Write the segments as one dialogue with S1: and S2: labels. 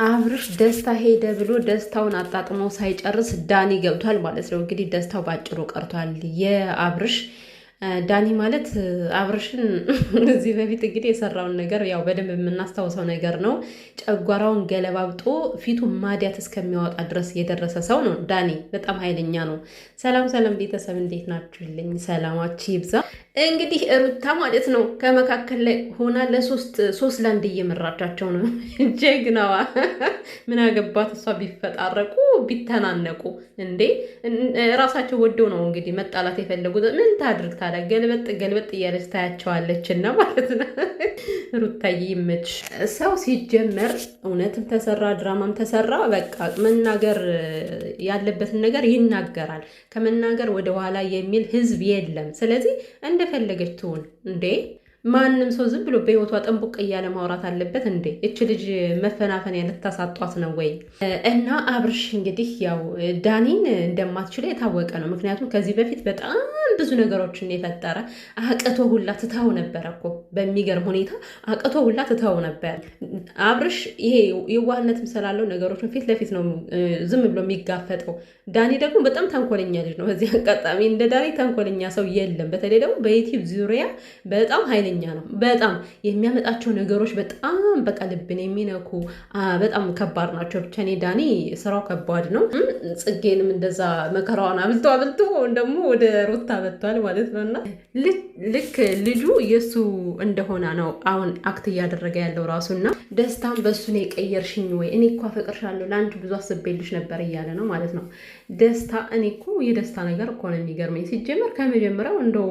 S1: አብርሽ ደስታ ሄደ ብሎ ደስታውን አጣጥሞ ሳይጨርስ ዳኒ ገብቷል ማለት ነው። እንግዲህ ደስታው ባጭሩ ቀርቷል። የአብርሽ ዳኒ ማለት አብርሽን እዚህ በፊት እንግዲህ የሰራውን ነገር ያው በደንብ የምናስታውሰው ነገር ነው። ጨጓራውን ገለባብጦ ፊቱ ማዲያት እስከሚያወጣ ድረስ የደረሰ ሰው ነው ዳኒ። በጣም ኃይለኛ ነው። ሰላም ሰላም ቤተሰብ እንዴት ናችሁልኝ? ሰላማችሁ ይብዛ። እንግዲህ ሩታ ማለት ነው ከመካከል ላይ ሆና ሶስት ለአንድ እየመራቻቸው ነው። ጀግናዋ ምን አገባት እሷ ቢፈጣረቁ ቢተናነቁ እንዴ! ራሳቸው ወደው ነው እንግዲህ መጣላት የፈለጉት። ምን ታድርግ ታዲያ? ገልበጥ እያለች ታያቸዋለች እና ማለት ነው። ሩታዬ ይመች። ሰው ሲጀመር እውነትም ተሰራ ድራማም ተሰራ በቃ መናገር ያለበትን ነገር ይናገራል። ከመናገር ወደኋላ የሚል ህዝብ የለም። ስለዚህ እንደፈለገች ትሁን እንዴ! ማንም ሰው ዝም ብሎ በህይወቷ ጥንቡቅ እያለ ማውራት አለበት እንዴ? እች ልጅ መፈናፈንያ ልታሳጧት ነው ወይ? እና አብርሽ እንግዲህ ያው ዳኒን እንደማትችለው የታወቀ ነው። ምክንያቱም ከዚህ በፊት በጣም ብዙ ነገሮችን የፈጠረ አቅቶ ሁላ ትተው ነበረ እኮ በሚገርም ሁኔታ አቅቶ ሁላ ትተው ነበር። አብርሽ ይሄ የዋህነትም ስላለው ነገሮችን ፊት ለፊት ነው ዝም ብሎ የሚጋፈጠው። ዳኒ ደግሞ በጣም ተንኮለኛ ልጅ ነው። በዚህ አጋጣሚ እንደ ዳኒ ተንኮለኛ ሰው የለም። በተለይ ደግሞ በዩቲዩብ ዙሪያ በጣም ኃይለኛ ነው። በጣም የሚያመጣቸው ነገሮች በጣም በቃ ልብን የሚነኩ በጣም ከባድ ናቸው። ብቻ እኔ ዳኒ ስራው ከባድ ነው። ጽጌንም እንደዛ መከራዋን አብልቶ ደግሞ ወደ ሩታ መጥቷል ማለት ነው። እና ልክ ልጁ የእሱ እንደሆነ ነው አሁን አክት እያደረገ ያለው ራሱና ደስታም በእሱ ነው የቀየርሽኝ ወይ እኔ እኮ አፈቅርሻለሁ ለአንቺ ብዙ አስቤልሽ ነበር እያለ ነው ማለት ነው። ደስታ እኔ እኮ የደስታ ነገር እኮ ነው የሚገርመኝ። ሲጀመር ከመጀመሪያው እንደው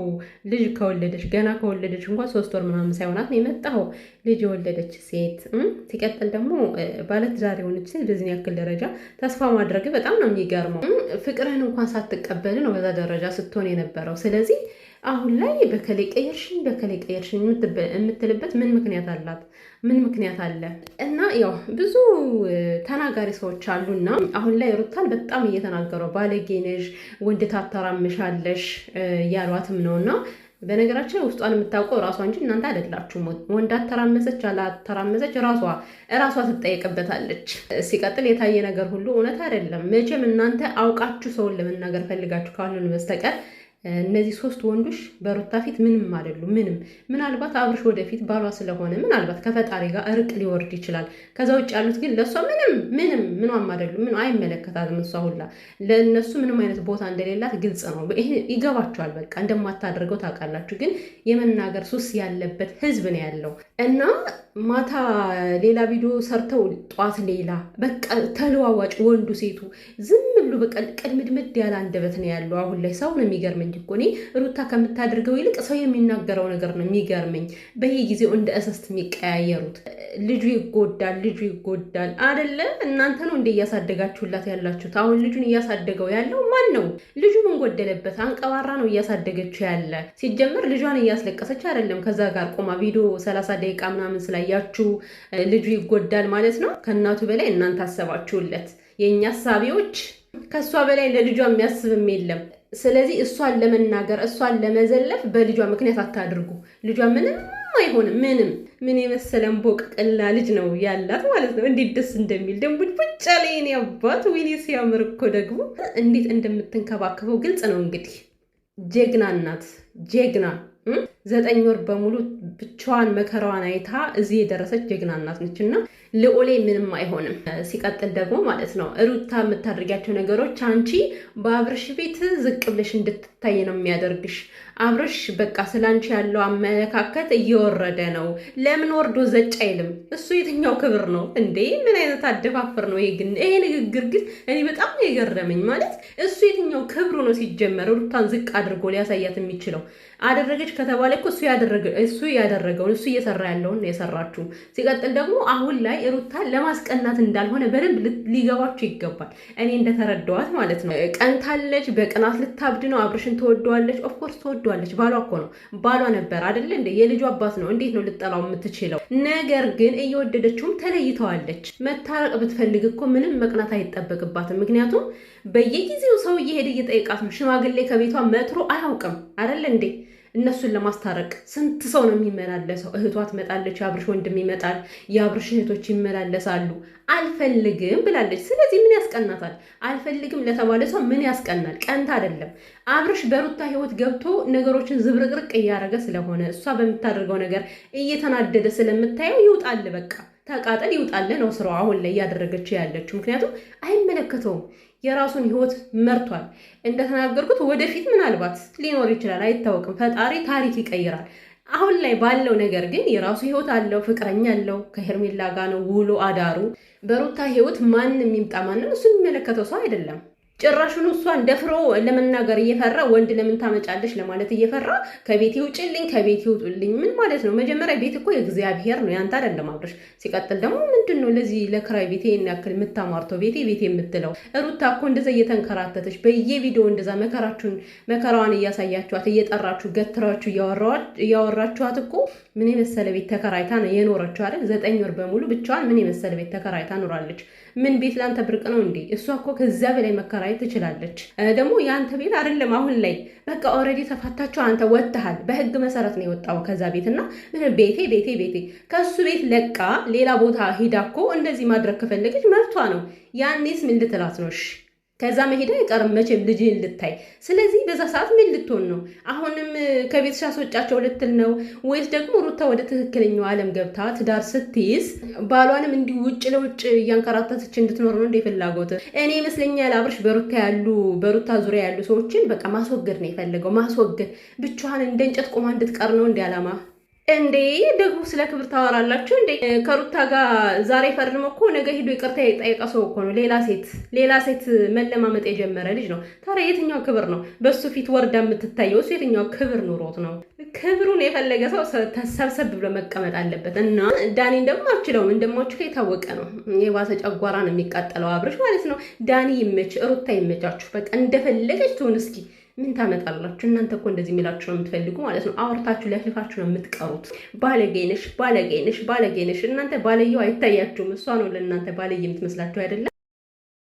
S1: ልጅ ከወለደች ገና ከወለደች እንኳን 3 ወር ምናምን ሳይሆናት ነው የመጣው ልጅ የወለደች ሴት። ሲቀጥል ደግሞ ባለትዳር የሆነች ሴት በዚህ ያክል ደረጃ ተስፋ ማድረግ በጣም ነው የሚገርመው። ፍቅርህን እንኳን ሳትቀበል ነው በዛ ደረጃ ስትሆን የነበረው። ስለዚህ አሁን ላይ በከሌ ቀየርሽኝ የምትልበት ምን ምክንያት አላት? ምን ምክንያት አለ? እና ያው ብዙ ተናጋሪ ሰዎች አሉና አሁን ላይ ሩታን በጣም እየተናገረው ባለጌ ነሽ፣ ወንድ ታተራምሻለሽ ያሏትም ነውና በነገራችን ላይ ውስጧን የምታውቀው ራሷ እንጂ እናንተ አይደላችሁም። ወንድ አተራመሰች አላተራመሰች ራሷ ትጠየቅበታለች። ሲቀጥል የታየ ነገር ሁሉ እውነት አይደለም። መቼም እናንተ አውቃችሁ ሰውን ለመናገር ፈልጋችሁ ካልሆነ በስተቀር እነዚህ 3 ወንዶች በሩታ ፊት ምንም አይደሉም። ምናልባት አብርሽ ወደፊት ባሏ ስለሆነ ምናልባት ከፈጣሪ ጋር እርቅ ሊወርድ ይችላል። ከዛ ውጭ ያሉት ግን ለእሷ ምንም አይደሉም። ምን አይመለከታትም። እሷ ሁላ ለእነሱ ምንም አይነት ቦታ እንደሌላት ግልጽ ነው። ይሄ ይገባቸዋል። በቃ እንደማታደርገው ታውቃላችሁ። ግን የመናገር ሱስ ያለበት ህዝብ ነው ያለው እና ማታ ሌላ ቪዲዮ ሰርተው ጧት ሌላ በቃ ተለዋዋጭ ወንዱ ሴቱ ዝም ብሎ በቃ ቅድምድምድ ያለ አንደበት ነው ያለው። አሁን ላይ ሰው ነው የሚገርመኝ እኮ እኔ ሩታ ከምታደርገው ይልቅ ሰው የሚናገረው ነገር ነው የሚገርመኝ። በየጊዜው እንደ እስስት የሚቀያየሩት ልጁ ይጎዳል አይደለ? እናንተ ነው እንደ እያሳደጋችሁላት ያላችሁት። አሁን ልጁን እያሳደገው ያለው ማን ነው? ልጁ ምን ጎደለበት? አንቀባራ ነው እያሳደገችው ያለ። ሲጀመር ልጇን እያስለቀሰች አይደለም ከዛ ጋር ቆማ ቪዲዮ 30 ደቂቃ ምናምን ስላያችሁ ልጁ ይጎዳል ማለት ነው። ከእናቱ በላይ እናንተ አሰባችሁለት። የእኛ አሳቢዎች ከእሷ በላይ ለልጇ የሚያስብም የለም። ስለዚህ እሷን ለመናገር እሷን ለመዘለፍ በልጇ ምክንያት አታድርጉ። ልጇ ምንም አይሆንም። ምን የመሰለን ቦቅቅላ ልጅ ነው ያላት ማለት ነው። እንዴት ደስ እንደሚል ደግሞ ብቻ ላይ እኔ አባት ወይኔ ሲያምር እኮ ደግሞ እንዴት እንደምትንከባከበው ግልጽ ነው። እንግዲህ ጀግና እናት ጀግና 9 ወር በሙሉ ብቻዋን መከራዋን አይታ እዚህ የደረሰች ጀግና እናት ነች እና ልዑሌ ምንም አይሆንም። ሲቀጥል ደግሞ ማለት ነው ሩታ የምታደርጊያቸው ነገሮች አንቺ በአብርሽ ቤት ዝቅ ብለሽ እንድትታይ ነው የሚያደርግሽ። አብርሽ በቃ ስላንቺ ያለው አመለካከት እየወረደ ነው። ለምን ወርዶ ዘጭ አይልም? እሱ የትኛው ክብር ነው እንዴ? ምን አይነት አደፋፍር ነው ይሄ? ግን ይሄ ንግግር ግን እኔ በጣም የገረመኝ ማለት እሱ የትኛው ክብሩ ነው ሲጀመር ሩታን ዝቅ አድርጎ ሊያሳያት የሚችለው? አደረገች ከተባለ እኮ እሱ ያደረገውን እሱ እየሰራ ያለውን የሰራችሁ። ሲቀጥል ደግሞ አሁን ላይ ሩታን ለማስቀናት እንዳልሆነ በደንብ ሊገባችሁ ይገባል። እኔ እንደተረዳዋት ማለት ነው ቀንታለች፣ በቅናት ልታብድ ነው። አብርሽን ትወደዋለች፣ ኦፍኮርስ ትወደዋለች። ባሏ እኮ ነው፣ ባሏ ነበር አይደለ እንዴ? የልጁ አባት ነው። እንዴት ነው ልጠላው የምትችለው? ነገር ግን እየወደደችውም ተለይተዋለች። መታረቅ ብትፈልግ እኮ ምንም መቅናት አይጠበቅባትም። ምክንያቱም በየጊዜው ሰው እየሄደ እየጠየቃት ነው። ሽማግሌ ከቤቷ መትሮ አያውቅም አይደለ እንዴ? እነሱን ለማስታረቅ ስንት ሰው ነው የሚመላለሰው። እህቷ ትመጣለች፣ የአብርሽ ወንድም ይመጣል፣ የአብርሽ እህቶች ይመላለሳሉ። አልፈልግም ብላለች። ስለዚህ ምን ያስቀናታል? አልፈልግም ለተባለ ሰው ምን ያስቀናል? ቀንታ አይደለም። አብርሽ በሩታ ህይወት ገብቶ ነገሮችን ዝብርቅርቅ እያደረገ ስለሆነ እሷ በምታደርገው ነገር እየተናደደ ስለምታየው ይውጣል፣ በቃ ተቃጠል፣ ይውጣል ነው ስራው አሁን ላይ እያደረገችው ያለችው። ምክንያቱም አይመለከተውም፣ የራሱን ህይወት መርቷል። እንደተናገርኩት ወደፊት ምናልባት ሊኖር ይችላል፣ አይታወቅም። ፈጣሪ ታሪክ ይቀይራል። አሁን ላይ ባለው ነገር ግን የራሱ ህይወት አለው፣ ፍቅረኛ አለው፣ ከሄርሜላ ጋር ነው ውሎ አዳሩ። በሩታ ህይወት ማንም ይምጣ ማንም እሱ የሚመለከተው ሰው አይደለም። ጭራሹን እሷን ደፍሮ ለመናገር እየፈራ ወንድ ለምን ታመጫለሽ ለማለት እየፈራ ከቤቴ ውጭልኝ፣ ከቤቴ ውጡልኝ። ምን ማለት ነው? መጀመሪያ ቤት እኮ የእግዚአብሔር ነው፣ ያንተ አይደለም አብርሽ። ሲቀጥል ደግሞ ምንድን ነው ለዚህ ለክራይ ቤቴ ያክል የምታማርተው? ቤቴ ቤቴ የምትለው ሩታ እኮ እንደዛ እየተንከራተተች በየቪዲዮ እንደዛ መከራዋን እያሳያችኋት እየጠራችሁ ገትራችሁ እያወራችኋት እኮ ምን የመሰለ ቤት ተከራይታ ነው የኖረችው አይደል? 9 ወር በሙሉ ብቻዋን ምን የመሰለ ቤት ተከራይታ ኖራለች። ምን ቤት ላንተ ብርቅ ነው እንዴ? እሷ እኮ ከዚያ በላይ መከራየት ትችላለች። ደግሞ የአንተ ቤት አይደለም አሁን ላይ በቃ ኦልሬዲ ተፋታቸው። አንተ ወጥተሃል፣ በህግ መሰረት ነው የወጣው ከዛ ቤት እና ቤቴ ቤቴ ቤቴ ከሱ ቤት ለቃ ሌላ ቦታ ሂዳ እኮ እንደዚህ ማድረግ ከፈለገች መብቷ ነው። ያኔስ ምን ልትላት ነው? እሺ ከዛ መሄድ አይቀርም መቼም ልጅህን ልታይ። ስለዚህ በዛ ሰዓት ምን ልትሆን ነው? አሁንም ከቤትሽ አስወጫቸው ልትል ነው ወይስ ደግሞ ሩታ ወደ ትክክለኛው ዓለም ገብታ ትዳር ስትይዝ ባሏንም እንዲሁ ውጭ ለውጭ እያንከራተተች እንድትኖር ነው እንደ ፍላጎት? እኔ ይመስለኛል አብርሽ በሩታ ዙሪያ ያሉ ሰዎችን በቃ ማስወገድ ነው የፈለገው። ማስወገድ ብቻዋን እንደ እንጨት ቆማ እንድትቀር ነው እንደ ዓላማ። እንዴ ደግሞ ስለ ክብር ታወራላችሁ እንዴ? ከሩታ ጋር ዛሬ ፈርሞ እኮ ነገ ሂዶ ይቅርታ የጠየቀ ሰው እኮ ነው። ሌላ ሴት መለማመጥ የጀመረ ልጅ ነው። ታዲያ የትኛው ክብር ነው በሱ ፊት ወርዳ የምትታየው? እሱ የትኛው ክብር ኑሮት ነው? ክብሩን የፈለገ ሰው ሰብሰብ ብሎ መቀመጥ አለበት። እና ዳኒን ደግሞ አችለውም እንደማችሁ የታወቀ ነው። የባሰ ጨጓራ ነው የሚቃጠለው አብርሽ ማለት ነው። ዳኒ ይመች፣ ሩታ ይመቻችሁ። በቃ እንደፈለገች ትሆን። እስኪ ምን ታመጣላችሁ እናንተ? እኮ እንደዚህ የሚላችሁ ነው የምትፈልጉ ማለት ነው። አውርታችሁ ለፍልፋችሁ ነው የምትቀሩት። ባለጌነሽ እናንተ ባለየው አይታያችሁም። እሷ ነው ለእናንተ ባለየ የምትመስላችሁ አይደለም።